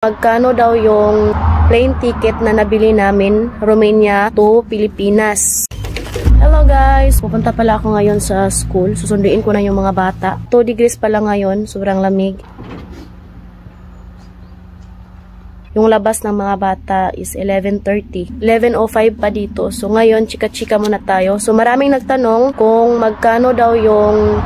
Magkano daw yung plane ticket na nabili namin Romania to Pilipinas? Hello guys! Pupunta pala ako ngayon sa school. Susunduin ko na yung mga bata. 2 degrees pala ngayon. Sobrang lamig. Yung labas ng mga bata is 11:30. 11:05 pa dito. So ngayon, chika-chika muna tayo. So maraming nagtanong kung magkano daw yung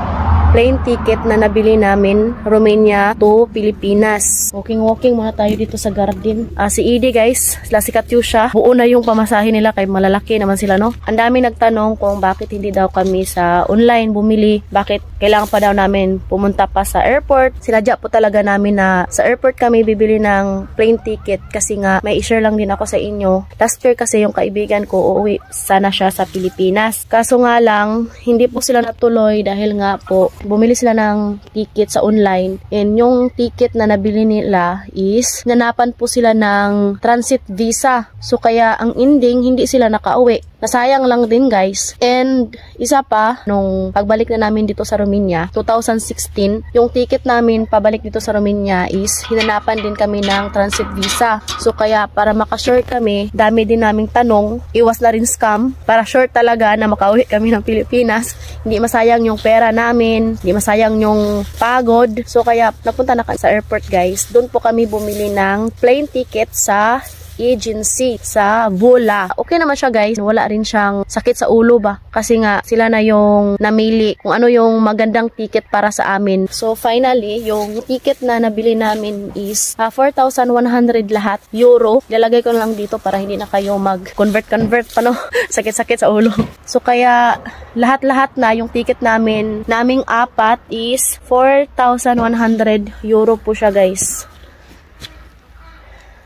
plane ticket na nabili namin Romania to Pilipinas. Walking muna tayo dito sa garden. Si Edie guys, sila si Katyusha. Buo na yung pamasahe nila kay malalaki naman sila, no? Ang dami nagtanong kung bakit hindi daw kami sa online bumili. Bakit kailangan pa daw namin pumunta pa sa airport. Sinadya po talaga namin na sa airport kami bibili ng plane ticket kasi nga may i-share lang din ako sa inyo. Last year kasi yung kaibigan ko uuwi sana siya sa Pilipinas. Kaso nga lang, hindi po sila natuloy dahil nga po bumili sila ng ticket sa online and yung ticket na nabili nila is nanapan po sila ng transit visa. So kaya ang ending hindi sila nakauwi. Nasayang lang din guys. And isa pa, nung pagbalik na namin dito sa Romania, 2016, yung ticket namin pabalik dito sa Romania is hinanapan din kami ng transit visa. So kaya para makasure kami, dami din naming tanong, iwas na rin scam, para sure talaga na makauwi kami ng Pilipinas. Hindi masayang yung pera namin, hindi masayang yung pagod. So kaya napunta na kami sa airport guys. Doon po kami bumili ng plane ticket sa agency sa Vola. Okay naman siya guys. Wala rin siyang sakit sa ulo ba? Kasi nga sila na yung namili kung ano yung magandang ticket para sa amin. So finally, yung ticket na nabili namin is 4,100 lahat euro. Lalagay ko lang dito para hindi na kayo mag-convert pa no. Sakit-sakit sa ulo. So kaya lahat-lahat na yung ticket naming apat is 4,100 euro po siya guys.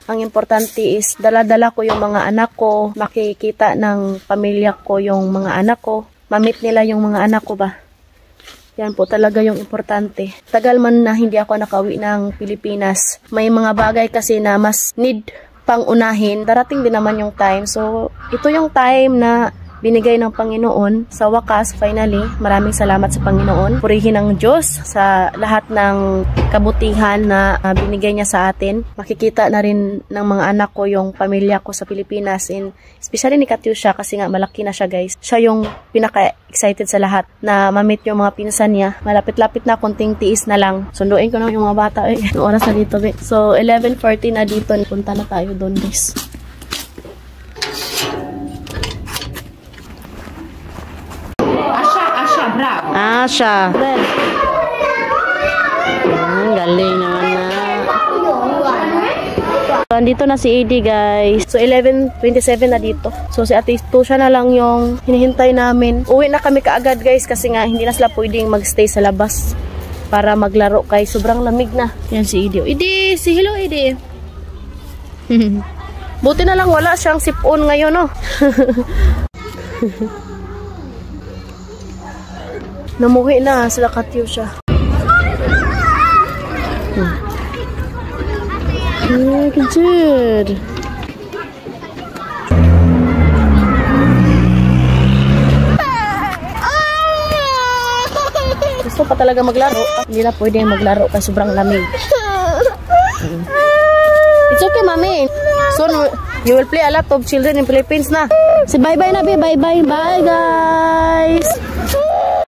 Ang importante is dala-dala ko yung mga anak ko, makikita ng pamilya ko yung mga anak ko, mamit nila yung mga anak ko ba. Yan po talaga yung importante. Tagal man na hindi ako nakauwi ng Pilipinas. May mga bagay kasi na mas need pang unahin. Darating din naman yung time. So ito yung time na binigay ng Panginoon. Sa wakas, finally, maraming salamat sa Panginoon. Purihin ng Diyos sa lahat ng kabutihan na binigay niya sa atin. Makikita na rin ng mga anak ko yung pamilya ko sa Pilipinas. And especially ni Katyusha kasi nga malaki na siya guys. Siya yung pinaka-excited sa lahat na mamit yung mga pinsan niya. Malapit-lapit na, konting tiis na lang. Sunduin ko na yung mga bata. Yung oras na dito. So, 11:40 na dito. Punta na tayo doon guys. Asha. Galing naman na. So, andito na si Edie guys. So 11:27 na dito. So si Ate Tusha na lang yung hinihintay namin. Uwi na kami kaagad guys kasi nga hindi na sila pwedeng magstay sa labas para maglaro kay sobrang lamig na. Yan si Edie. Edie, si hello Edie. Buti na lang wala siyang sipon ngayon no. Namuhi na sila Katyusha. Good. Gusto pa talaga maglaro. Hindi na pwede maglaro kasi sobrang lamig. It's okay, mami. Soon, you will play a lot of children in Philippines na. Say bye-bye na, bye-bye. Bye, guys.